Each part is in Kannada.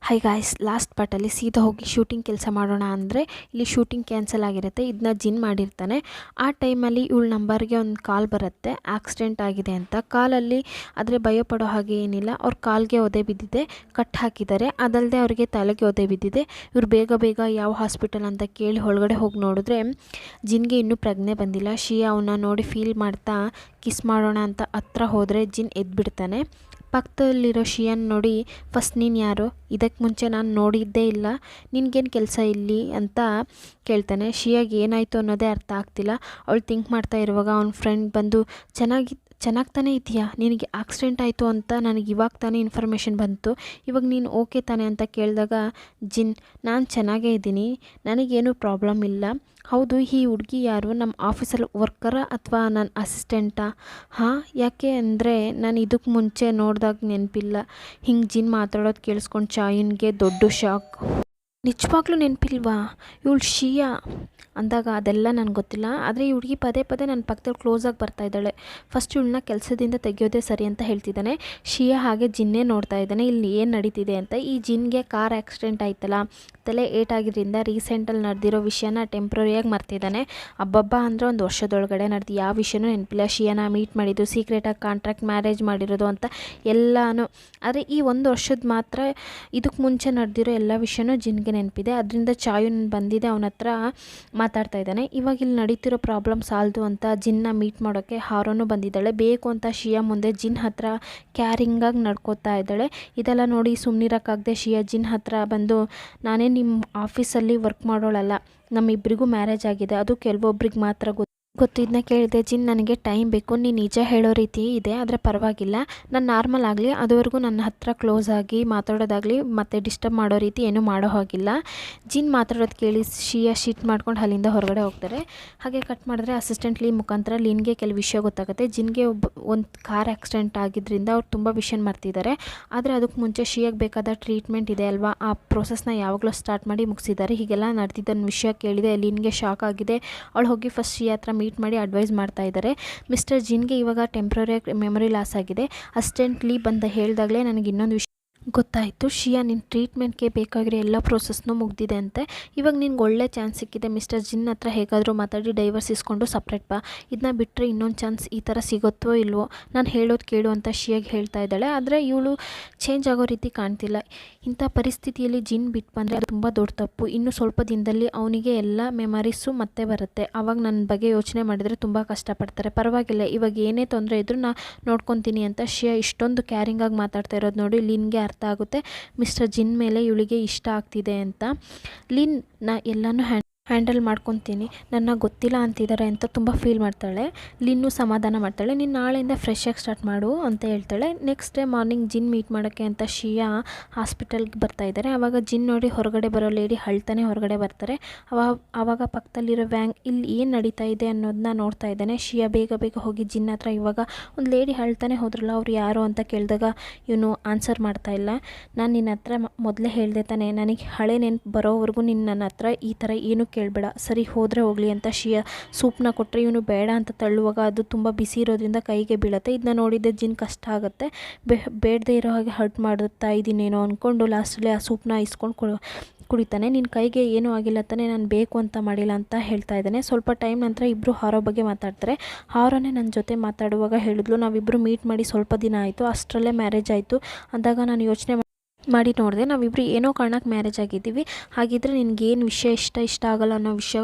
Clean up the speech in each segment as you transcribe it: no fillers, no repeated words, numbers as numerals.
ಹೈ ಗಾಯ್ಸ್, ಲಾಸ್ಟ್ ಪಾರ್ಟಲ್ಲಿ ಸೀದಾ ಹೋಗಿ ಶೂಟಿಂಗ್ ಕೆಲಸ ಮಾಡೋಣ ಅಂದರೆ ಇಲ್ಲಿ ಶೂಟಿಂಗ್ ಕ್ಯಾನ್ಸಲ್ ಆಗಿರುತ್ತೆ. ಇದನ್ನ ಜಿನ್ ಮಾಡಿರ್ತಾನೆ. ಆ ಟೈಮಲ್ಲಿ ಇವಳ ನಂಬರ್ಗೆ ಒಂದು ಕಾಲ್ ಬರುತ್ತೆ, ಆಕ್ಸಿಡೆಂಟ್ ಆಗಿದೆ ಅಂತ. ಕಾಲಲ್ಲಿ ಆದರೆ ಭಯಪಡೋ ಹಾಗೆ ಏನಿಲ್ಲ. ಅವ್ರ ಕಾಲ್ಗೆ ಒದೆ ಬಿದ್ದಿದೆ, ಕಟ್ ಹಾಕಿದ್ದಾರೆ. ಅದಲ್ಲದೆ ಅವ್ರಿಗೆ ತಲೆಗೆ ಒದೆ ಬಿದ್ದಿದೆ. ಇವ್ರು ಬೇಗ ಬೇಗ ಯಾವ ಹಾಸ್ಪಿಟಲ್ ಅಂತ ಕೇಳಿ ಒಳಗಡೆ ಹೋಗಿ ನೋಡಿದ್ರೆ ಜಿನ್ಗೆ ಇನ್ನೂ ಪ್ರಜ್ಞೆ ಬಂದಿಲ್ಲ. ಶಿಯಾ ಅವನ್ನ ನೋಡಿ ಫೀಲ್ ಮಾಡ್ತಾ ಕಿಸ್ ಮಾಡೋಣ ಅಂತ ಹತ್ರ ಹೋದರೆ ಜಿನ್ ಎದ್ಬಿಡ್ತಾನೆ. ಪಕ್ಕದಲ್ಲಿರೋ ಶಿಯನ್ ನೋಡಿ, ಫಸ್ಟ್ ನೀನು ಯಾರು? ಇದಕ್ಕೆ ಮುಂಚೆ ನಾನು ನೋಡಿದ್ದೇ ಇಲ್ಲ, ನಿನಗೇನು ಕೆಲಸ ಇಲ್ಲಿ ಅಂತ ಕೇಳ್ತಾನೆ. ಶಿಯಾಗೆ ಏನಾಯಿತು ಅನ್ನೋದೇ ಅರ್ಥ ಆಗ್ತಿಲ್ಲ. ಅವಳು ಥಿಂಕ್ ಮಾಡ್ತಾ ಇರುವಾಗ ಅವ್ನ ಫ್ರೆಂಡ್ ಬಂದು, ಚೆನ್ನಾಗಿ ತಾನೇ ಇದೆಯಾ? ನಿನಗೆ ಆಕ್ಸಿಡೆಂಟ್ ಆಯಿತು ಅಂತ ನನಗೆ ಇವಾಗ ತಾನೇ ಇನ್ಫಾರ್ಮೇಷನ್ ಬಂತು, ಇವಾಗ ನೀನು ಓಕೆ ತಾನೆ ಅಂತ ಕೇಳಿದಾಗ ಜಿನ್, ನಾನು ಚೆನ್ನಾಗೇ ಇದ್ದೀನಿ, ನನಗೇನು ಪ್ರಾಬ್ಲಮ್ ಇಲ್ಲ. ಹೌದು, ಈ ಹುಡುಗಿ ಯಾರು? ನಮ್ಮ ಆಫೀಸಲ್ಲಿ ವರ್ಕರ ಅಥವಾ ನನ್ನ ಅಸಿಸ್ಟೆಂಟಾ? ಹಾಂ, ಯಾಕೆ ಅಂದರೆ ನಾನು ಇದಕ್ಕೆ ಮುಂಚೆ ನೋಡಿದಾಗ ನೆನಪಿಲ್ಲ. ಹಿಂಗೆ ಜಿನ್ ಮಾತಾಡೋದು ಕೇಳಿಸ್ಕೊಂಡು ಚಾಯುನ್ಗೆ ದೊಡ್ಡ ಶಾಕ್. ನಿಜವಾಗ್ಲೂ ನೆನಪಿಲ್ವಾ? ಇವಳು ಶಿಯಾ ಅಂದಾಗ ಅದೆಲ್ಲ ನನಗೆ ಗೊತ್ತಿಲ್ಲ. ಆದರೆ ಈ ಹುಡುಗಿ ಪದೇ ಪದೇ ನನ್ನ ಪಕ್ಕದಲ್ಲಿ ಕ್ಲೋಸಾಗಿ ಬರ್ತಾ ಇದ್ದಾಳೆ. ಫಸ್ಟ್ ಇವಳನ್ನ ಕೆಲಸದಿಂದ ತೆಗೆಯೋದೇ ಸರಿ ಅಂತ ಹೇಳ್ತಿದ್ದಾನೆ. ಶಿಯಾ ಹಾಗೆ ಜಿನ್ನೇ ನೋಡ್ತಾ ಇದ್ದಾನೆ ಇಲ್ಲಿ ಏನು ನಡೀತಿದೆ ಅಂತ. ಈ ಜಿನ್ಗೆ ಕಾರ್ ಆಕ್ಸಿಡೆಂಟ್ ಆಯ್ತಲ್ಲ, ತಲೆ ಏಟಾಗಿದ್ದರಿಂದ ರೀಸೆಂಟಲ್ಲಿ ನಡೆದಿರೋ ವಿಷಯನ ಟೆಂಪ್ರರಿಯಾಗಿ ಮರ್ತಿದ್ದಾನೆ. ಹಬ್ಬಬ್ಬ ಅಂದರೆ ಒಂದು ವರ್ಷದೊಳಗಡೆ ನಡೆದು ಯಾವ ವಿಷಯನೂ ನೆನಪಿಲ್ಲ. ಶಿಯಾನ ಮೀಟ್ ಮಾಡಿದ್ದು, ಸೀಕ್ರೆಟಾಗಿ ಕಾಂಟ್ರಾಕ್ಟ್ ಮ್ಯಾರೇಜ್ ಮಾಡಿರೋದು ಅಂತ ಎಲ್ಲನೂ. ಆದರೆ ಈ ಒಂದು ವರ್ಷದ ಮಾತ್ರ ಇದಕ್ಕೆ ಮುಂಚೆ ನಡೆದಿರೋ ಎಲ್ಲ ವಿಷಯನೂ ಜಿನ್ಗೆ ನೆನಪಿದೆ. ಅದರಿಂದ ಚಾಯುನ್ ಬಂದಿದೆ, ಅವನ ಹತ್ರ ಮಾತಾಡ್ತಾ ಇದ್ದಾನೆ. ಇವಾಗ ಇಲ್ಲಿ ನಡೀತಿರೋ ಪ್ರಾಬ್ಲಮ್ ಸಾಲ್ದು ಅಂತ ಜಿನ್ನ ಮೀಟ್ ಮಾಡೋಕ್ಕೆ ಹಾರೋನು ಬಂದಿದ್ದಾಳೆ. ಬೇಕು ಅಂತ ಶಿಯಾ ಮುಂದೆ ಜಿನ್ ಹತ್ರ ಕ್ಯಾರಿಂಗಾಗಿ ನಡ್ಕೋತಾ ಇದ್ದಾಳೆ. ಇದೆಲ್ಲ ನೋಡಿ ಸುಮ್ಮನಿರೋಕ್ಕಾಗದೆ ಶಿಯಾ ಜಿನ್ ಹತ್ರ ಬಂದು, ನಾನೇ ನಿಮ್ಮ ಆಫೀಸಲ್ಲಿ ವರ್ಕ್ ಮಾಡೋಳಲ್ಲ, ನಮ್ಮಿಬ್ಬರಿಗೂ ಮ್ಯಾರೇಜ್ ಆಗಿದೆ, ಅದು ಕೆಲವೊಬ್ರಿಗೆ ಮಾತ್ರ ಗೊತ್ತು. ಇದನ್ನ ಕೇಳಿದೆ. ಜಿನ್, ನನಗೆ ಟೈಮ್ ಬೇಕು, ನೀನು ನಿಜ ಹೇಳೋ ರೀತಿ ಇದೆ, ಆದರೆ ಪರವಾಗಿಲ್ಲ, ನಾನು ನಾರ್ಮಲ್ ಆಗಲಿ, ಅದುವರೆಗೂ ನನ್ನ ಹತ್ರ ಕ್ಲೋಸ್ ಆಗಿ ಮಾತಾಡೋದಾಗಲಿ ಮತ್ತು ಡಿಸ್ಟರ್ಬ್ ಮಾಡೋ ರೀತಿ ಏನೂ ಮಾಡೋ ಹಾಗಿಲ್ಲ. ಜಿನ್ ಮಾತಾಡೋದು ಕೇಳಿ ಶಿಯಾ ಶೀಟ್ ಮಾಡ್ಕೊಂಡು ಅಲ್ಲಿಂದ ಹೊರಗಡೆ ಹೋಗ್ತಾರೆ. ಹಾಗೆ ಕಟ್ ಮಾಡಿದ್ರೆ ಅಸಿಸ್ಟೆಂಟ್ ಲೀನ್ ಮುಖಾಂತರ ಲೀನ್ಗೆ ಕೆಲವು ವಿಷಯ ಗೊತ್ತಾಗುತ್ತೆ. ಜಿನ್ಗೆ ಒಂದು ಕಾರ್ ಆಕ್ಸಿಡೆಂಟ್ ಆಗಿದ್ದರಿಂದ ಅವ್ರು ತುಂಬ ವಿಷಯ ಮರ್ತಿದ್ದಾರೆ. ಆದರೆ ಅದಕ್ಕೆ ಮುಂಚೆ ಶಿಯಾಗೆ ಬೇಕಾದ ಟ್ರೀಟ್ಮೆಂಟ್ ಇದೆ ಅಲ್ವಾ, ಆ ಪ್ರೋಸೆಸ್ನ ಯಾವಾಗಲೂ ಸ್ಟಾರ್ಟ್ ಮಾಡಿ ಮುಗಿಸಿದ್ದಾರೆ. ಹೀಗೆಲ್ಲ ನಡೆದಿದ್ದನ್ನು ವಿಷಯ ಕೇಳಿದೆ ಲೀನ್ಗೆ ಶಾಕ್ ಆಗಿದೆ. ಅವಳು ಹೋಗಿ ಫಸ್ಟ್ ಶಿಯಾ ಹತ್ರ ಮೀಟ್ ಮಾಡಿ ಅಡ್ವೈಸ್ ಮಾಡ್ತಾ ಇದ್ದಾರೆ. ಮಿಸ್ಟರ್ ಜಿನ್ಗೆ ಇವಾಗ ಟೆಂಪ್ರರಿ ಮೆಮೊರಿ ಲಾಸ್ ಆಗಿದೆ. ಅಸಿಸ್ಟೆಂಟ್ಲಿ ಬಂದು ಹೇಳಿದಾಗಲೇ ನನಗೆ ಇನ್ನೊಂದು ವಿಷಯ ಗೊತ್ತಾಯಿತು. ಶಿಯಾ, ನಿನ್ನ ಟ್ರೀಟ್ಮೆಂಟ್ಗೆ ಬೇಕಾಗಿರೋ ಎಲ್ಲ ಪ್ರೋಸೆಸ್ನೂ ಮುಗ್ದಿದೆ ಅಂತೆ. ಇವಾಗ ನಿನ್ಗೆ ಒಳ್ಳೆ ಚಾನ್ಸ್ ಸಿಕ್ಕಿದೆ. ಮಿಸ್ಟರ್ ಜಿನ್ ಹತ್ರ ಹೇಗಾದರೂ ಮಾತಾಡಿ ಡೈವರ್ಸ್ ಇಸ್ಕೊಂಡು ಸಪ್ರೇಟ್ ಬಾ. ಇದನ್ನ ಬಿಟ್ಟರೆ ಇನ್ನೊಂದು ಚಾನ್ಸ್ ಈ ಥರ ಸಿಗುತ್ತೋ ಇಲ್ವೋ, ನಾನು ಹೇಳೋದು ಕೇಳು ಅಂತ ಶಿಯಾಗೆ ಹೇಳ್ತಾ ಇದ್ದಾಳೆ. ಆದರೆ ಇವಳು ಚೇಂಜ್ ಆಗೋ ರೀತಿ ಕಾಣ್ತಿಲ್ಲ. ಇಂಥ ಪರಿಸ್ಥಿತಿಯಲ್ಲಿ ಜಿನ್ ಬಿಟ್ಟು ಬಂದರೆ ಅದು ತುಂಬ ದೊಡ್ಡ ತಪ್ಪು. ಇನ್ನು ಸ್ವಲ್ಪ ದಿನದಲ್ಲಿ ಅವನಿಗೆ ಎಲ್ಲ ಮೆಮರೀಸು ಮತ್ತೆ ಬರುತ್ತೆ. ಆವಾಗ ನನ್ನ ಬಗ್ಗೆ ಯೋಚನೆ ಮಾಡಿದರೆ ತುಂಬ ಕಷ್ಟಪಡ್ತಾರೆ. ಪರವಾಗಿಲ್ಲ, ಇವಾಗ ಏನೇ ತೊಂದರೆ ಇದ್ರೂ ನಾನು ನೋಡ್ಕೊತೀನಿ ಅಂತ ಶಿಯಾ ಇಷ್ಟೊಂದು ಕ್ಯಾರಿಂಗಾಗಿ ಮಾತಾಡ್ತಾ ಇರೋದು ನೋಡಿ ಲಿನ್ಗೆ ಅರ್ಥ ಆಗುತ್ತೆ. ಮಿಸ್ಟರ್ ಜಿನ್ ಮೇಲೆ ಇವಳಿಗೆ ಇಷ್ಟ ಆಗ್ತಿದೆ ಅಂತ. ಲಿನ್, ನಾ ಎಲ್ಲನೂ ಹ್ಯಾಂಡಲ್ ಮಾಡ್ಕೊತೀನಿ, ನನ್ನ ಗೊತ್ತಿಲ್ಲ ಅಂತಿದ್ದಾರೆ ಅಂತ ತುಂಬ ಫೀಲ್ ಮಾಡ್ತಾಳೆ. ಲಿನ್ನು ಸಮಾಧಾನ ಮಾಡ್ತಾಳೆ. ನೀನು ನಾಳೆಯಿಂದ ಫ್ರೆಶಾಗಿ ಸ್ಟಾರ್ಟ್ ಮಾಡು ಅಂತ ಹೇಳ್ತಾಳೆ. ನೆಕ್ಸ್ಟ್ ಡೇ ಮಾರ್ನಿಂಗ್ ಜಿನ್ ಮೀಟ್ ಮಾಡೋಕ್ಕೆ ಅಂತ ಶಿಯಾ ಹಾಸ್ಪಿಟಲ್ಗೆ ಬರ್ತಾ ಇದ್ದಾರೆ. ಆವಾಗ ಜಿನ್ ನೋಡಿ ಹೊರಗಡೆ ಬರೋ ಲೇಡಿ ಅಳ್ತಾನೆ ಹೊರಗಡೆ ಬರ್ತಾರೆ. ಆವಾಗ ಪಕ್ಕದಲ್ಲಿರೋ ವ್ಯಾಂಗ್ ಇಲ್ಲಿ ಏನು ನಡೀತಾ ಇದೆ ಅನ್ನೋದನ್ನ ನೋಡ್ತಾ ಇದ್ದಾನೆ. ಶಿಯಾ ಬೇಗ ಬೇಗ ಹೋಗಿ ಜಿನ್ ಹತ್ರ, ಇವಾಗ ಒಂದು ಲೇಡಿ ಅಳ್ತಾನೆ ಹೋದ್ರಲ್ಲ, ಅವ್ರು ಯಾರು ಅಂತ ಕೇಳಿದಾಗ ಇವನು ಆನ್ಸರ್ ಮಾಡ್ತಾ ಇಲ್ಲ. ನಾನು ನಿನ್ನ ಹತ್ರ ಮೊದಲೇ ಹೇಳಿದೆ ತಾನೆ, ನನಗೆ ಹಳೆ ನೆನಪು ಬರೋವರೆಗೂ ನಿನ್ನ ನನ್ನ ಹತ್ರ ಈ ಥರ ಏನು ಕೇಳಬೇಡ, ಸರಿ ಹೋದರೆ ಹೋಗಲಿ ಅಂತ ಶಿಯಾ ಸೂಪ್ನ ಕೊಟ್ಟರೆ ಇವನು ಬೇಡ ಅಂತ ತಳ್ಳುವಾಗ ಅದು ತುಂಬ ಬಿಸಿ ಇರೋದ್ರಿಂದ ಕೈಗೆ ಬೀಳುತ್ತೆ. ಇದನ್ನ ನೋಡಿದ್ದೆ ಜಿನ್ ಕಷ್ಟ ಆಗುತ್ತೆ. ಬೇಡದೇ ಇರೋ ಹಾಗೆ ಹರ್ಟ್ ಮಾಡುತ್ತಾ ಇದ್ದೀನೇನೋ ಅಂದ್ಕೊಂಡು ಲಾಸ್ಟಲ್ಲಿ ಆ ಸೂಪ್ನ ಇಸ್ಕೊಂಡು ಕುಡಿತಾನೆ. ನಿನ್ನ ಕೈಗೆ ಏನೂ ಆಗಿಲ್ಲ ತಾನೆ, ನಾನು ಬೇಕು ಅಂತ ಮಾಡಿಲ್ಲ ಅಂತ ಹೇಳ್ತಾ ಇದ್ದಾನೆ. ಸ್ವಲ್ಪ ಟೈಮ್ ನಂತರ ಇಬ್ಬರು ಹಾರೋ ಬಗ್ಗೆ ಮಾತಾಡ್ತಾರೆ. ಹಾರೋನೇ ನನ್ನ ಜೊತೆ ಮಾತಾಡುವಾಗ ಹೇಳಿದ್ಲು, ನಾವಿಬ್ಬರು ಮೀಟ್ ಮಾಡಿ ಸ್ವಲ್ಪ ದಿನ ಆಯಿತು, ಅಷ್ಟರಲ್ಲೇ ಮ್ಯಾರೇಜ್ ಆಯಿತು ಅಂದಾಗ ನಾನು ಯೋಚನೆ ಮಾಡಿ ನೋಡಿದೆ, ನಾವಿಬ್ಬರು ಏನೋ ಕಾರಣಕ್ಕೆ ಮ್ಯಾರೇಜ್ ಆಗಿದ್ದೀವಿ. ಹಾಗಿದ್ರೆ ನಿನಗೇನು ವಿಷಯ ಇಷ್ಟ ಆಗಲ್ಲ ಅನ್ನೋ ವಿಷಯ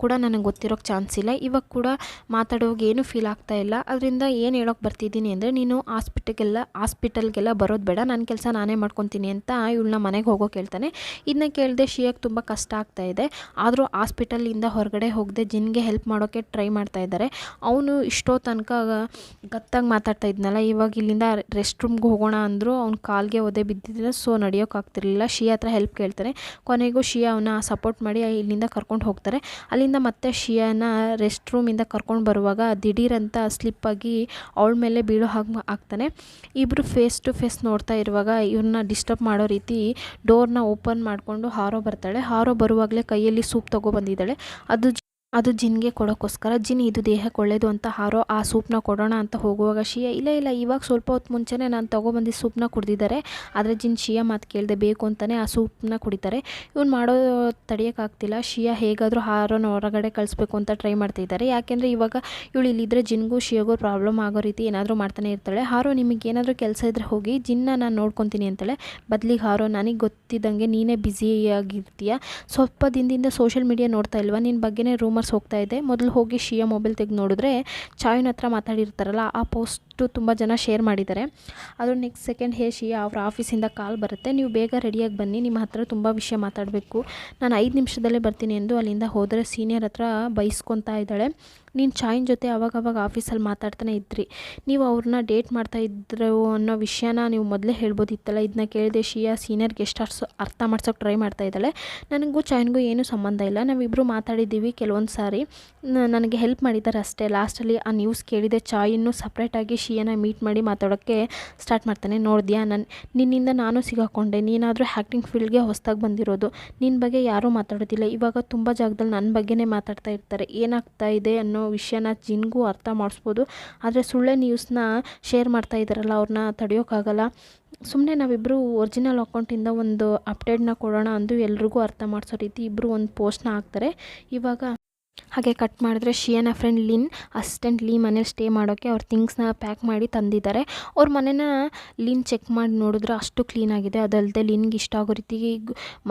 ಕೂಡ ನನಗೆ ಗೊತ್ತಿರೋಕ್ಕೆ ಚಾನ್ಸ್ ಇಲ್ಲ. ಇವಾಗ ಕೂಡ ಮಾತಾಡುವಾಗ ಏನೂ ಫೀಲ್ ಆಗ್ತಾ ಇಲ್ಲ. ಅದರಿಂದ ಏನು ಹೇಳೋಕ್ಕೆ ಬರ್ತಿದ್ದೀನಿ ಅಂದರೆ, ನೀನು ಹಾಸ್ಪಿಟಲ್ಗೆಲ್ಲ ಬರೋದು ಬೇಡ, ನನ್ನ ಕೆಲಸ ನಾನೇ ಮಾಡ್ಕೊತೀನಿ ಅಂತ ಇವಳನ್ನ ಮನೆಗೆ ಹೋಗೋಕೆ ಹೇಳ್ತಾನೆ. ಇದನ್ನ ಕೇಳಿದೆ ಶಿಯಾಗೆ ತುಂಬ ಕಷ್ಟ ಆಗ್ತಾ ಇದೆ. ಆದರೂ ಹಾಸ್ಪಿಟಲಿಂದ ಹೊರಗಡೆ ಹೋಗದೆ ಜಿನ್ಗೆ ಹೆಲ್ಪ್ ಮಾಡೋಕ್ಕೆ ಟ್ರೈ ಮಾಡ್ತಾ ಇದ್ದಾರೆ. ಅವನು ಇಷ್ಟೋ ತನಕ ಗತ್ತಾಗಿ ಮಾತಾಡ್ತಾ ಇದ್ನಲ್ಲ, ಇವಾಗ ಇಲ್ಲಿಂದ ರೆಸ್ಟ್ ರೂಮ್ಗೆ ಹೋಗೋಣ ಅಂದರೂ ಅವ್ನ ಕಾಲ್ಗೆ ಒದೆ ಬಿದ್ದಿದ್ದರೆ ಸೊ ನಡೆಯೋಕ್ಕಾಗ್ತಿರ್ಲಿಲ್ಲ. ಶಿಯಾ ಹತ್ರ ಹೆಲ್ಪ್ ಕೇಳ್ತಾನೆ. ಕೊನೆಗೂ ಶಿಯಾ ಅವನ್ನ ಸಪೋರ್ಟ್ ಮಾಡಿ ಇಲ್ಲಿಂದ ಕರ್ಕೊಂಡು ಹೋಗ್ತಾರೆ. ಅಲ್ಲಿಂದ ಮತ್ತೆ ಶಿಯಾನ ರೆಸ್ಟ್ ರೂಮಿಂದ ಕರ್ಕೊಂಡು ಬರುವಾಗ ದಿಢೀರಂತ ಸ್ಲಿಪ್ಪಾಗಿ ಅವಳ ಮೇಲೆ ಬೀಳೋ ಹಾಗೆ ಆಗ್ತಾನೆ. ಇಬ್ಬರು ಫೇಸ್ ಟು ಫೇಸ್ ನೋಡ್ತಾ ಇರುವಾಗ ಇವ್ರನ್ನ ಡಿಸ್ಟರ್ಬ್ ಮಾಡೋ ರೀತಿ ಡೋರ್ನ ಓಪನ್ ಮಾಡಿಕೊಂಡು ಹಾರೋ ಬರ್ತಾಳೆ. ಹಾರೋ ಬರುವಾಗಲೇ ಕೈಯಲ್ಲಿ ಸೂಪ್ ತೊಗೊಬಂದಿದ್ದಾಳೆ. ಅದು ಅದು ಜಿನ್ಗೆ ಕೊಡೋಕ್ಕೋಸ್ಕರ ಜಿನ್ ಇದು ದೇಹಕ್ಕೆ ಒಳ್ಳೆಯದು ಅಂತ ಹಾರೋ ಆ ಸೂಪ್ನ ಕೊಡೋಣ ಅಂತ ಹೋಗುವಾಗ ಶಿಯಾ ಇಲ್ಲ ಇವಾಗ ಸ್ವಲ್ಪ ಹೊತ್ತು ಮುಂಚೆನೇ ನಾನು ತೊಗೊಬಂದು ಸೂಪ್ನ ಕುಡಿದಿದ್ದಾರೆ. ಆದರೆ ಜಿನ್ ಶಿಯಾ ಮಾತು ಕೇಳದೆ ಬೇಕು ಅಂತಲೇ ಆ ಸೂಪ್ನ ಕುಡಿತಾರೆ. ಇವ್ನು ಮಾಡೋ ತಡೆಯೋಕ್ಕಾಗ್ತಿಲ್ಲ. ಶಿಯಾ ಹೇಗಾದರೂ ಹಾರೋನ ಹೊರಗಡೆ ಕಳಿಸ್ಬೇಕು ಅಂತ ಟ್ರೈ ಮಾಡ್ತಿದ್ದಾರೆ. ಯಾಕೆಂದರೆ ಇವಾಗ ಇವಳು ಇಲ್ಲಿದ್ದರೆ ಜಿನ್ಗೂ ಶಿಯಾಗೂ ಪ್ರಾಬ್ಲಮ್ ಆಗೋ ರೀತಿ ಏನಾದರೂ ಮಾಡ್ತಾನೆ ಇರ್ತಾಳೆ. ಹಾರೋ ನಿಮಗೆ ಏನಾದರೂ ಕೆಲಸ ಇದ್ದರೆ ಹೋಗಿ, ಜಿನ್ನ ನಾನು ನೋಡ್ಕೊತೀನಿ ಅಂತಾಳೆ. ಬದಲಿಗೆ ಹಾರೋ ನನಗೆ ಗೊತ್ತಿದ್ದಂಗೆ ನೀನೇ ಬ್ಯುಸಿಯಾಗಿರ್ತೀಯ, ಸ್ವಲ್ಪ ದಿನದಿಂದ ಸೋಷಿಯಲ್ ಮೀಡಿಯಾ ನೋಡ್ತಾ ಇಲ್ವಾ, ನಿನ್ನ ಬಗ್ಗೆನೇ ರೂಮರ್ಸ್ ಹೋಗ್ತಾ ಇದೆ. ಮೊದಲು ಹೋಗಿ ಶಿಯಾ ಮೊಬೈಲ್ ತೆಗೆದು ನೋಡಿದ್ರೆ ಚಾವಿನ ಹತ್ರ ಮಾತಾಡಿರ್ತಾರಲ್ಲ ಆ ಪೋಸ್ಟು ತುಂಬ ಜನ ಶೇರ್ ಮಾಡಿದ್ದಾರೆ. ಅದು ನೆಕ್ಸ್ಟ್ ಸೆಕೆಂಡ್ ಶಿಯಾ ಅವ್ರ ಆಫೀಸಿಂದ ಕಾಲ್ ಬರುತ್ತೆ, ನೀವು ಬೇಗ ರೆಡಿಯಾಗಿ ಬನ್ನಿ, ನಿಮ್ಮ ಹತ್ರ ತುಂಬ ವಿಷಯ ಮಾತಾಡಬೇಕು, ನಾನು 5 ನಿಮಿಷದಲ್ಲೇ ಬರ್ತೀನಿ ಎಂದು ಅಲ್ಲಿಂದ ಹೋದರೆ ಸೀನಿಯರ್ ಹತ್ರ ಬೈಸ್ಕೊತಾ ಇದ್ದಾಳೆ. ನೀನು ಚಾಯಿನ ಜೊತೆ ಅವಾಗವಾಗ ಆಫೀಸಲ್ಲಿ ಮಾತಾಡ್ತಾನೆ ಇದ್ರಿ, ನೀವು ಅವ್ರನ್ನ ಡೇಟ್ ಮಾಡ್ತಾ ಇದ್ರು ಅನ್ನೋ ವಿಷಯನ ನೀವು ಮೊದಲೇ ಹೇಳ್ಬೋದಿತ್ತಲ್ಲ. ಇದನ್ನ ಕೇಳಿದೆ ಶಿಯಾ ಸೀನಿಯರ್ಗೆ ಎಷ್ಟು ಅರ್ಥ ಮಾಡ್ಸೋಕೆ ಟ್ರೈ ಮಾಡ್ತಾ ಇದ್ದಾಳೆ. ನನಗೂ ಚಾಯಿನ್ಗೂ ಏನೂ ಸಂಬಂಧ ಇಲ್ಲ, ನಾವಿಬ್ಬರು ಮಾತಾಡಿದ್ದೀವಿ ಕೆಲವೊಂದು ಸಾರಿ, ನನಗೆ ಹೆಲ್ಪ್ ಮಾಡಿದ್ದಾರೆ ಅಷ್ಟೇ. ಲಾಸ್ಟಲ್ಲಿ ಆ ನ್ಯೂಸ್ ಕೇಳಿದೆ ಚಾಯಿನ್ನು ಸಪ್ರೇಟಾಗಿ ಶಿಯಾನ ಮೀಟ್ ಮಾಡಿ ಮಾತಾಡೋಕ್ಕೆ ಸ್ಟಾರ್ಟ್ ಮಾಡ್ತಾನೆ. ನೋಡಿದ್ಯಾ, ನಿನ್ನಿಂದ ನಾನು ಸಿಗಾಕೊಂಡೆ, ನೀನಾದರೂ ಆ್ಯಕ್ಟಿಂಗ್ ಫೀಲ್ಡ್ಗೆ ಹೊಸದಾಗಿ ಬಂದಿರೋದು, ನಿನ್ನ ಬಗ್ಗೆ ಯಾರೂ ಮಾತಾಡೋದಿಲ್ಲ, ಇವಾಗ ತುಂಬ ಜಾಗದಲ್ಲಿ ನನ್ನ ಬಗ್ಗೆನೇ ಮಾತಾಡ್ತಾ ಇರ್ತಾರೆ, ಏನಾಗ್ತಾ ಇದೆ ಅನ್ನೋ ವಿಷಯನ ಜಿನ್ಗೂ ಅರ್ಥ ಮಾಡಿಸ್ಬೋದು. ಆದರೆ ಸುಳ್ಳೆ ನ್ಯೂಸ್ನ ಶೇರ್ ಮಾಡ್ತಾ ಇದ್ದಾರಲ್ಲ, ಅವ್ರನ್ನ ತಡೆಯೋಕ್ಕಾಗಲ್ಲ. ಸುಮ್ಮನೆ ನಾವಿಬ್ಬರು ಒರಿಜಿನಲ್ ಅಕೌಂಟಿಂದ ಒಂದು ಅಪ್ಡೇಟ್ನ ಕೊಡೋಣ ಅಂದು ಎಲ್ರಿಗೂ ಅರ್ಥ ಮಾಡಿಸೋ ರೀತಿ ಇಬ್ಬರು ಒಂದು ಪೋಸ್ಟ್ನ ಹಾಕ್ತಾರೆ. ಇವಾಗ ಹಾಗೆ ಕಟ್ ಮಾಡಿದ್ರೆ ಶಿಯಾನ ಫ್ರೆಂಡ್ ಲಿನ್ ಅಸಿಸ್ಟೆಂಟ್ ಲೀ ಮನೇಲಿ ಸ್ಟೇ ಮಾಡೋಕ್ಕೆ ಅವ್ರ ಥಿಂಗ್ಸ್ನ ಪ್ಯಾಕ್ ಮಾಡಿ ತಂದಿದ್ದಾರೆ. ಅವ್ರ ಮನೇನ ಲಿನ್ ಚೆಕ್ ಮಾಡಿ ನೋಡಿದ್ರೆ ಅಷ್ಟು ಕ್ಲೀನಾಗಿದೆ. ಅದಲ್ಲದೆ ಲಿನ್ಗೆ ಇಷ್ಟ ಆಗೋ ರೀತಿ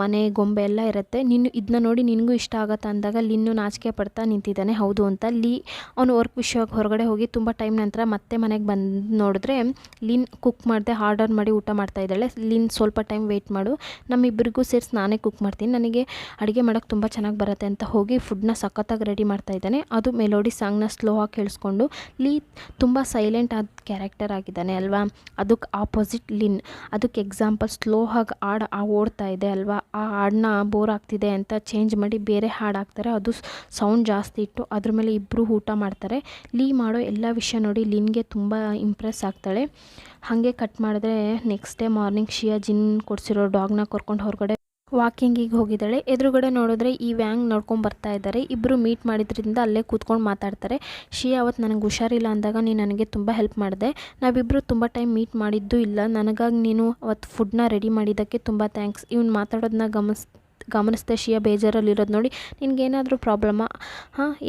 ಮನೆ ಗೊಂಬೆ ಎಲ್ಲ ಇರುತ್ತೆ. ಇದನ್ನ ನೋಡಿ ನಿನಗೂ ಇಷ್ಟ ಆಗತ್ತಾ ಅಂದಾಗ ಲಿನ್ನು ನಾಚಿಕೆ ಪಡ್ತಾ ನಿಂತಿದ್ದಾನೆ. ಹೌದು ಅಂತ ಅವನು ವರ್ಕ್ ವಿಷಯವಾಗಿ ಹೊರಗಡೆ ಹೋಗಿ ತುಂಬ ಟೈಮ್ ನಂತರ ಮತ್ತೆ ಮನೆಗೆ ಬಂದು ನೋಡಿದ್ರೆ ಲಿನ್ ಕುಕ್ ಮಾಡಿದೆ ಆರ್ಡರ್ ಮಾಡಿ ಊಟ ಮಾಡ್ತಾ ಇದ್ದಾಳೆ. ಲಿನ್ ಸ್ವಲ್ಪ ಟೈಮ್ ವೆಯ್ಟ್ ಮಾಡು, ನಮ್ಮಿಬ್ಬರಿಗೂ ಸೇರಿಸಿ ನಾನೇ ಕುಕ್ ಮಾಡ್ತೀನಿ, ನನಗೆ ಅಡುಗೆ ಮಾಡೋಕ್ಕೆ ತುಂಬ ಚೆನ್ನಾಗಿ ಬರುತ್ತೆ ಅಂತ ಹೋಗಿ ಫುಡ್ನ ಸಖತ್ತಾಗಿ ರೆಡಿ ಮಾಡ್ತಾ ಇದ್ದಾನೆ. ಅದು ಮೆಲೋಡಿ ಸಾಂಗ್ನ ಸ್ಲೋ ಆಗಿ ಕೇಳಿಸ್ಕೊಂಡು ಲೀ ತುಂಬ ಸೈಲೆಂಟ್ ಆದ ಕ್ಯಾರೆಕ್ಟರ್ ಆಗಿದ್ದಾನೆ ಅಲ್ವಾ, ಅದಕ್ಕೆ ಆಪೋಸಿಟ್ ಲಿನ್. ಅದಕ್ಕೆ ಎಕ್ಸಾಂಪಲ್ ಸ್ಲೋ ಆಗಿ ಓಡ್ತಾ ಇದೆ ಅಲ್ವಾ, ಆ ಹಾಡನ್ನ ಬೋರ್ ಆಗ್ತಿದೆ ಅಂತ ಚೇಂಜ್ ಮಾಡಿ ಬೇರೆ ಹಾಡು ಹಾಕ್ತಾರೆ, ಅದು ಸೌಂಡ್ ಜಾಸ್ತಿ ಇಟ್ಟು ಅದ್ರ ಮೇಲೆ ಇಬ್ಬರು ಊಟ ಮಾಡ್ತಾರೆ. ಲೀ ಮಾಡೋ ಎಲ್ಲ ವಿಷಯ ನೋಡಿ ಲಿನ್ಗೆ ತುಂಬ ಇಂಪ್ರೆಸ್ ಆಗ್ತಾಳೆ. ಹಾಗೆ ಕಟ್ ಮಾಡಿದ್ರೆ ನೆಕ್ಸ್ಟ್ ಡೇ ಮಾರ್ನಿಂಗ್ ಶಿಯಾ ಜಿನ್ ಕೊಡಿಸಿರೋ ಡಾಗ್ನ ಕರ್ಕೊಂಡು ಹೊರಗಡೆ ವಾಕಿಂಗಿಗೆ ಹೋಗಿದ್ದಾಳೆ. ಎದುರುಗಡೆ ನೋಡಿದ್ರೆ ಈ ವ್ಯಾಂಗ್ ನೋಡ್ಕೊಂಡು ಬರ್ತಾ ಇದ್ದಾರೆ. ಇಬ್ಬರು ಮೀಟ್ ಮಾಡಿದ್ರಿಂದ ಅಲ್ಲೇ ಕೂತ್ಕೊಂಡು ಮಾತಾಡ್ತಾರೆ. ಶಿಯಾ ಅವತ್ತು ನನಗೆ ಹುಷಾರಿಲ್ಲ ಅಂದಾಗ ನೀನು ನನಗೆ ತುಂಬ ಹೆಲ್ಪ್ ಮಾಡಿದೆ, ನಾವಿಬ್ಬರು ತುಂಬ ಟೈಮ್ ಮೀಟ್ ಮಾಡಿದ್ದು ಇಲ್ಲ, ನನಗಾಗಿ ನೀನು ಅವತ್ತು ಫುಡ್ನ ರೆಡಿ ಮಾಡಿದ್ದಕ್ಕೆ ತುಂಬ ಥ್ಯಾಂಕ್ಸ್. ಇವ್ನು ಮಾತಾಡೋದನ್ನ ಗಮನಿಸ್ದೆ ಶಿಯಾ ಬೇಜಾರಲ್ಲಿರೋದು ನೋಡಿ, ನಿನಗೇನಾದರೂ ಪ್ರಾಬ್ಲಮ್ಮಾ,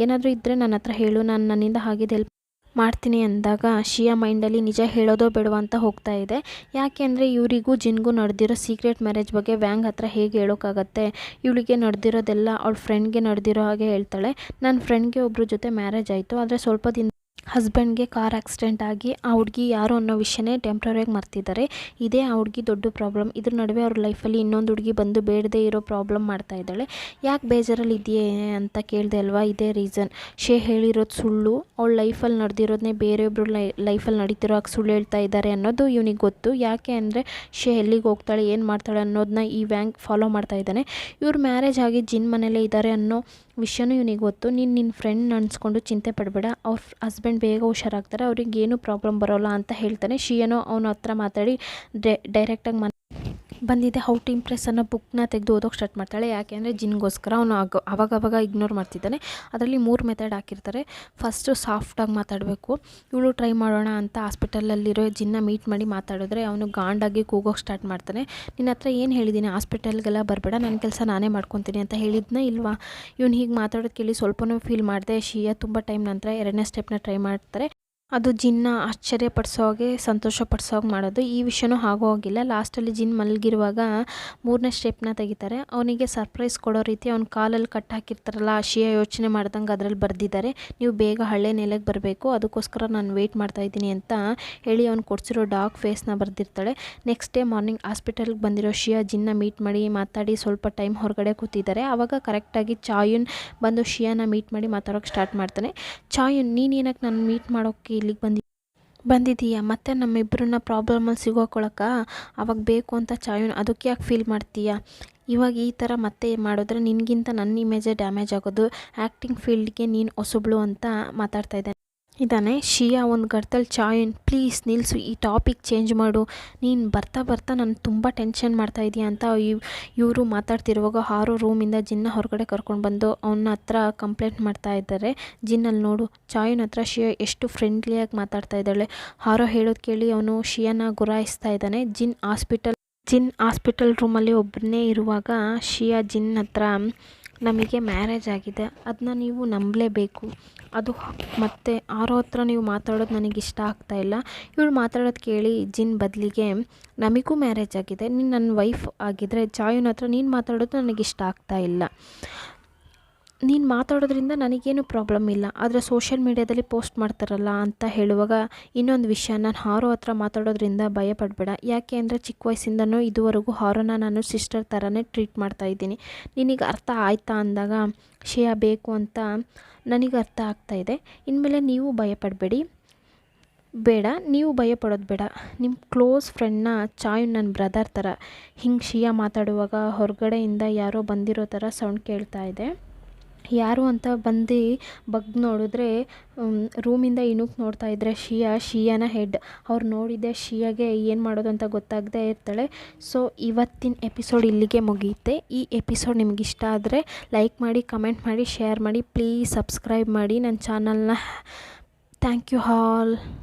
ಏನಾದರೂ ಇದ್ದರೆ ನನ್ನ ಹತ್ರ ಹೇಳು, ನನ್ನಿಂದ ಆಗಿದ್ದು ಹೆಲ್ಪ್ ಮಾಡ್ತೀನಿ ಅಂದಾಗ ಶಿಯಾ ಮೈಂಡಲ್ಲಿ ನಿಜ ಹೇಳೋದೋ ಬೇಡವಾ ಅಂತ ಹೋಗ್ತಾ ಇದೆ. ಯಾಕೆ ಅಂದರೆ ಇವರಿಗೂ ಜಿನ್ಗೂ ನಡೆದಿರೋ ಸೀಕ್ರೆಟ್ ಮ್ಯಾರೇಜ್ ಬಗ್ಗೆ ವ್ಯಾಂಗ್ ಹತ್ರ ಹೇಗೆ ಹೇಳೋಕ್ಕಾಗತ್ತೆ. ಇವಳಿಗೆ ನಡೆದಿರೋದೆಲ್ಲ ಅವಳ ಫ್ರೆಂಡ್ಗೆ ನಡೆದಿರೋ ಹಾಗೆ ಹೇಳ್ತಾಳೆ. ನನ್ನ ಫ್ರೆಂಡ್ಗೆ ಒಬ್ಬರ ಜೊತೆ ಮ್ಯಾರೇಜ್ ಆಯಿತು, ಆದರೆ ಸ್ವಲ್ಪ ದಿನ ಹಸ್ಬೆಂಡ್ಗೆ ಕಾರ್ ಆಕ್ಸಿಡೆಂಟ್ ಆಗಿ ಆ ಹುಡುಗಿ ಯಾರು ಅನ್ನೋ ವಿಷಯನೇ ಟೆಂಪ್ರರಿಯಾಗಿ ಮರ್ತಿದ್ದಾರೆ. ಇದೇ ಆ ಹುಡುಗಿ ದೊಡ್ಡ ಪ್ರಾಬ್ಲಮ್. ಇದ್ರ ನಡುವೆ ಅವ್ರ ಲೈಫಲ್ಲಿ ಇನ್ನೊಂದು ಹುಡುಗಿ ಬಂದು ಬೇಡದೇ ಇರೋ ಪ್ರಾಬ್ಲಮ್ ಮಾಡ್ತಾ ಇದ್ದಾಳೆ. ಯಾಕೆ ಬೇಜಾರಲ್ಲಿ ಇದೆಯೇ ಅಂತ ಕೇಳಿದೆ ಅಲ್ವಾ, ಇದೇ ರೀಸನ್. ಹೇಳಿರೋದು ಸುಳ್ಳು, ಅವಳ ಲೈಫಲ್ಲಿ ನಡೆದಿರೋದನ್ನೇ ಬೇರೆಯೊಬ್ಬರು ಲೈಫಲ್ಲಿ ನಡೀತಿರೋ ಹಾಗೆ ಸುಳ್ಳು ಹೇಳ್ತಾ ಇದ್ದಾರೆ ಅನ್ನೋದು ಇವನಿಗೆ ಗೊತ್ತು. ಯಾಕೆ ಅಂದರೆ ಎಲ್ಲಿಗೆ ಹೋಗ್ತಾಳೆ, ಏನು ಮಾಡ್ತಾಳೆ ಅನ್ನೋದನ್ನ ಈ ವ್ಯಾಂಗ್ ಫಾಲೋ ಮಾಡ್ತಾ ಇದ್ದಾನೆ. ಇವ್ರು ಮ್ಯಾರೇಜ್ ಆಗಿ ಜಿನ್ ಮನೇಲೇ ಇದ್ದಾರೆ ಅನ್ನೋ ವಿಷಯನೂ ಇವನಿಗೆ ಗೊತ್ತು. ನಿನ್ನ ಫ್ರೆಂಡ್ ಅನ್ಸ್ಕೊಂಡು ಚಿಂತೆ ಪಡಬೇಡ, ಅವ್ರ ಹಸ್ಬೆಂಡ್ ಬೇಗ ಹುಷಾರಾಗ್ತಾರೆ, ಅವ್ರಿಗೆ ಏನೂ ಪ್ರಾಬ್ಲಮ್ ಬರೋಲ್ಲ ಅಂತ ಹೇಳ್ತಾನೆ. ಶಿಯಾನೋ ಅವನ ಹತ್ರ ಮಾತಾಡಿ ಡೈರೆಕ್ಟಾಗಿ ಬಂದಿದೆ ಹೌ ಟು ಇಂಪ್ರೆಸ್ ಅನ್ನೋ ಬುಕ್ನ ತೆಗೆದು ಓದೋಕ್ಕೆ ಸ್ಟಾರ್ಟ್ ಮಾಡ್ತಾಳೆ. ಯಾಕೆಂದರೆ ಜಿನ್ಗೋಸ್ಕರ ಅವನು ಅವಾಗವಾಗ ಇಗ್ನೋರ್ ಮಾಡ್ತಿದ್ದಾನೆ. ಅದರಲ್ಲಿ 3 ಮೆಥಡ್ ಹಾಕಿರ್ತಾರೆ. ಫಸ್ಟು ಸಾಫ್ಟಾಗಿ ಮಾತಾಡಬೇಕು. ಇವಳು ಟ್ರೈ ಮಾಡೋಣ ಅಂತ ಹಾಸ್ಪಿಟಲಲ್ಲಿರೋ ಜಿನ್ನ ಮೀಟ್ ಮಾಡಿ ಮಾತಾಡಿದ್ರೆ ಅವನು ಗಾಂಡಾಗಿ ಕೂಗೋಕ್ಕೆ ಸ್ಟಾರ್ಟ್ ಮಾಡ್ತಾನೆ. ನಿನ್ನ ಹತ್ರ ಏನು ಹೇಳಿದ್ದೀನಿ, ಹಾಸ್ಪಿಟಲ್ಗೆಲ್ಲ ಬರಬೇಡ, ನನ್ನ ಕೆಲಸ ನಾನೇ ಮಾಡ್ಕೊತೀನಿ ಅಂತ ಹೇಳಿದ್ನ ಇಲ್ವಾ. ಇವನು ಹೀಗೆ ಮಾತಾಡೋದು ಕೇಳಿ ಸ್ವಲ್ಪನೂ ಫೀಲ್ ಮಾಡಿದೆ. ಶಿಯಾ ತುಂಬ ಟೈಮ್ ನಂತರ 2ನೇ ಸ್ಟೆಪ್ನ ಟ್ರೈ ಮಾಡ್ತಾರೆ. ಅದು ಜಿನ್ನ ಆಶ್ಚರ್ಯಪಡಿಸೋ ಹಾಗೆ ಸಂತೋಷಪಡಿಸೋ ಹಾಗೆ ಮಾಡೋದು. ಈ ವಿಷಯನೂ ಆಗೋ ಹೋಗಿಲ್ಲ. ಲಾಸ್ಟಲ್ಲಿ ಜಿನ್ ಮಲಗಿರುವಾಗ 3ನೇ ಸ್ಟೆಪ್ನ ತೆಗಿತಾರೆ. ಅವನಿಗೆ ಸರ್ಪ್ರೈಸ್ ಕೊಡೋ ರೀತಿ ಅವ್ನ ಕಾಲಲ್ಲಿ ಕಟ್ ಹಾಕಿರ್ತಾರಲ್ಲ, ಶಿಯಾ ಯೋಚನೆ ಮಾಡ್ದಂಗೆ ಅದರಲ್ಲಿ ಬರೆದಿದ್ದಾರೆ, ನೀವು ಬೇಗ ಹಳ್ಳೆ ನೆಲೆಗೆ ಬರಬೇಕು, ಅದಕ್ಕೋಸ್ಕರ ನಾನು ವೆಯ್ಟ್ ಮಾಡ್ತಾಯಿದ್ದೀನಿ ಅಂತ ಹೇಳಿ ಅವ್ನು ಕೊಡಿಸಿರೋ ಡಾಗ್ ಫೇಸ್ನ ಬರೆದಿರ್ತಾಳೆ. ನೆಕ್ಸ್ಟ್ ಡೇ ಮಾರ್ನಿಂಗ್ ಹಾಸ್ಪಿಟಲ್ಗೆ ಬಂದಿರೋ ಶಿಯಾ ಜಿನ್ನ ಮೀಟ್ ಮಾಡಿ ಮಾತಾಡಿ ಸ್ವಲ್ಪ ಟೈಮ್ ಹೊರಗಡೆ ಕೂತಿದ್ದಾರೆ. ಆವಾಗ ಕರೆಕ್ಟಾಗಿ ಚಾಯುನ್ ಬಂದು ಶಿಯಾನ ಮೀಟ್ ಮಾಡಿ ಮಾತಾಡೋಕ್ಕೆ ಸ್ಟಾರ್ಟ್ ಮಾಡ್ತಾನೆ. ಚಾಯುನ್, ನೀನೇನಕ್ಕೆ ನಾನು ಮೀಟ್ ಮಾಡೋಕ್ಕೆ ಇಲ್ಲಿಗೆ ಬಂದಿದ್ದೀಯಾ, ಮತ್ತು ನಮ್ಮಿಬ್ಬರನ್ನ ಪ್ರಾಬ್ಲಮಲ್ಲಿ ಸಿಗೋಕೊಳಕ ಅವಾಗ ಬೇಕು ಅಂತ ಚಾಯುನ್, ಅದಕ್ಕೆ ಯಾಕೆ ಫೀಲ್ ಮಾಡ್ತೀಯಾ, ಇವಾಗ ಈ ಥರ ಮತ್ತೆ ಮಾಡಿದ್ರೆ ನಿನಗಿಂತ ನನ್ನ ಇಮೇಜೇ ಡ್ಯಾಮೇಜ್ ಆಗೋದು, ಆ್ಯಕ್ಟಿಂಗ್ ಫೀಲ್ಡ್ಗೆ ನೀನು ಹೊಸಬ್ಳು ಅಂತ ಮಾತಾಡ್ತಾ ಇದ್ದಾನೆ. ಇದ್ದಾನೆ. ಶಿಯಾ ಒಂದು ಗಡ್ತಲ್ಲಿ ಚಾಯನ್ ಪ್ಲೀಸ್ ನಿಲ್ಲಿಸು, ಈ ಟಾಪಿಕ್ ಚೇಂಜ್ ಮಾಡು, ನೀನು ಬರ್ತಾ ಬರ್ತಾ ನಾನು ತುಂಬ ಟೆನ್ಷನ್ ಮಾಡ್ತಾ ಇದೀಯ ಅಂತ ಇವರು ಮಾತಾಡ್ತಿರುವಾಗ ಹಾರೋ ರೂಮಿಂದ ಜಿನ್ನ ಹೊರಗಡೆ ಕರ್ಕೊಂಡು ಬಂದು ಅವನ ಹತ್ರ ಕಂಪ್ಲೇಂಟ್ ಮಾಡ್ತಾ ಇದ್ದಾರೆ. ಜಿನ್ನಲ್ಲಿ ನೋಡು ಚಾಯನ್ ಹತ್ರ ಶಿಯಾ ಎಷ್ಟು ಫ್ರೆಂಡ್ಲಿಯಾಗಿ ಮಾತಾಡ್ತಾ ಇದ್ದಾಳೆ. ಹಾರೋ ಹೇಳೋದು ಕೇಳಿ ಅವನು ಶಿಯಾನ ಗುರಾಯಿಸ್ತಾ ಇದ್ದಾನೆ. ಜಿನ್ ಹಾಸ್ಪಿಟಲ್ ರೂಮಲ್ಲಿ ಒಬ್ಬನೇ ಇರುವಾಗ ಶಿಯಾ ಜಿನ್ ಹತ್ರ ನಮಗೆ ಮ್ಯಾರೇಜ್ ಆಗಿದೆ, ಅದನ್ನ ನೀವು ನಂಬಲೇಬೇಕು, ಅದು ಮತ್ತು ಆರೋ ಹತ್ರ ನೀವು ಮಾತಾಡೋದು ನನಗೆ ಇಷ್ಟ ಆಗ್ತಾಯಿಲ್ಲ. ಇವಳು ಮಾತಾಡೋದು ಕೇಳಿ ಜಿನ್ ಬದಲಿಗೆ ನಮಗೂ ಮ್ಯಾರೇಜ್ ಆಗಿದೆ, ನೀನು ನನ್ನ ವೈಫ್ ಆಗಿದ್ದರೆ ಚಾಯುನ್ ಹತ್ರ ನೀನು ಮಾತಾಡೋದು ನನಗೆ ಇಷ್ಟ ಆಗ್ತಾಯಿಲ್ಲ, ನೀನು ಮಾತಾಡೋದ್ರಿಂದ ನನಗೇನು ಪ್ರಾಬ್ಲಮ್ ಇಲ್ಲ, ಆದರೆ ಸೋಷಿಯಲ್ ಮೀಡ್ಯಾದಲ್ಲಿ ಪೋಸ್ಟ್ ಮಾಡ್ತಾರಲ್ಲ ಅಂತ ಹೇಳುವಾಗ ಇನ್ನೊಂದು ವಿಷಯ, ನಾನು ಹಾರೋ ಹತ್ರ ಮಾತಾಡೋದ್ರಿಂದ ಭಯಪಡಬೇಡ, ಯಾಕೆ ಅಂದರೆ ಚಿಕ್ಕ ವಯಸ್ಸಿಂದನೂ ಇದುವರೆಗೂ ಹಾರೋನ ನಾನು ಸಿಸ್ಟರ್ ಥರನೇ ಟ್ರೀಟ್ ಮಾಡ್ತಾಯಿದ್ದೀನಿ, ನಿನಗೆ ಅರ್ಥ ಆಯ್ತಾ ಅಂದಾಗ ಶಿಯಾ ಬೇಕು ಅಂತ ನನಗೆ ಅರ್ಥ ಆಗ್ತಾಯಿದೆ. ಇನ್ಮೇಲೆ ನೀವು ಭಯಪಡಬೇಡಿ, ನೀವು ಭಯಪಡೋದು ಬೇಡ, ನಿಮ್ಮ ಕ್ಲೋಸ್ ಫ್ರೆಂಡ್ನ ಚಾಯುನ್ ನನ್ನ ಬ್ರದರ್ ಥರ. ಹಿಂಗೆ ಶಿಯಾ ಮಾತಾಡುವಾಗ ಹೊರಗಡೆಯಿಂದ ಯಾರೋ ಬಂದಿರೋ ಥರ ಸೌಂಡ್ ಕೇಳ್ತಾ ಇದೆ. ಯಾರು ಅಂತ ಬಂದು ನೋಡಿದ್ರೆ ರೂಮಿಂದ ಇಣುಕ್ ನೋಡ್ತಾ ಇದ್ದರೆ ಶಿಯಾನ ಹೆಡ್. ಅವ್ರು ನೋಡಿದ್ದೆ ಶಿಯಾಗೆ ಏನು ಮಾಡೋದು ಅಂತ ಗೊತ್ತಾಗದೇ ಇರ್ತಾಳೆ. ಸೊ ಇವತ್ತಿನ ಎಪಿಸೋಡ್ ಇಲ್ಲಿಗೆ ಮುಗಿಯುತ್ತೆ. ಈ ಎಪಿಸೋಡ್ ನಿಮ್ಗೆ ಇಷ್ಟ ಆದರೆ ಲೈಕ್ ಮಾಡಿ, ಕಮೆಂಟ್ ಮಾಡಿ, ಶೇರ್ ಮಾಡಿ, ಪ್ಲೀಸ್ ಸಬ್ಸ್ಕ್ರೈಬ್ ಮಾಡಿ ನನ್ನ ಚಾನಲ್ನ. Thank you all.